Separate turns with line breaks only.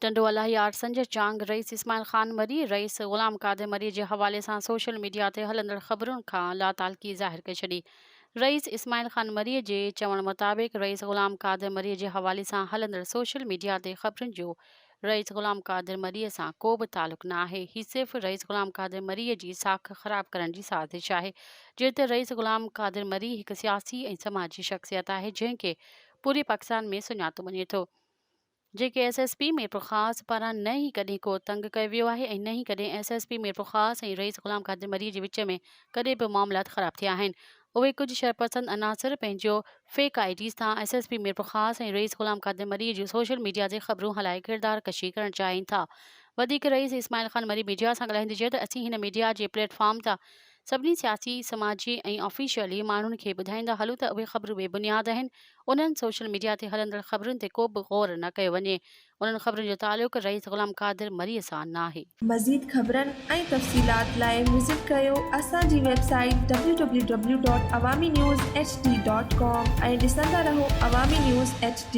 टंडोवाला yard Sanjay चांग rice Ismail Khan मरी rice ग़ुलाम क़ादिर मरी के हवाले से सोशल मीडिया ते हलंदड़ ख़बरुनि खां लातालगी ज़ाहिर करे छॾी। रईस इस्माइल खान मरी के चवण मुताबिक़ रईस ग़ुलाम क़ादिर मरी के हवाले से हलंदड़ सोशल मीडिया ते ख़बरुनि जो रईस ग़ुलाम क़ादिर मरी से को भी ताल्लुक़ न आहे। ही सिर्फ़ रईस ग़ुलाम क़ादिर मरी की साख ख़राब करण की साज़िश है। जीअं त रईस ग़ुलाम क़ादिर मरी एक सियासी और समाजी शख्सियत है जैसे पूरे पाकिस्तान में सुञातो वञे थो, जेके SSP मीरपुर ख़ास पारां न ही कॾहिं को तंग कयो वियो आहे ऐं न ही कॾहिं SSP मीरपुर ख़ास ऐं रईस ग़ुलाम क़ादिर मरी जे विच में कॾहिं बि मामलात ख़राब थिया आहिनि। उहे कुछ शरपसंद अनासर पंहिंजो फेक IDs तां SSP मीरपुर ख़ास ऐं रईस ग़ुलाम क़ादिर मरी जूं सोशल मीडिया ते ख़बरूं हलाए किरदार कशी करणु चाहिनि था। वधीक रईस इस्माइल खान मरी मीडिया सां ॻाल्हाईंदे चयो त असीं हिन मीडिया जे प्लेटफॉर्म तां सभिनी सियासी समाजी ऐं ऑफिशियली माण्हुनि खे ॿुधाईंदा हलूं त उहे ख़बरूं बेबुनियाद आहिनि। उन्हनि सोशल मीडिया ते हलंदड़ ख़बरुनि ते को बि गौर न कयो वञे। उन्हनि ख़बरुनि जो ताल्लुक़ रईस ग़ुलाम क़ादिर मरी सां न आहे।
मज़ीद ख़बरनि ऐं तफ़सीलात लाइ विज़िट कयो असांजी वेबसाइट www.awamiNewsHD.com ऐं ॾिसंदा रहो अवामी न्यूज़ HD।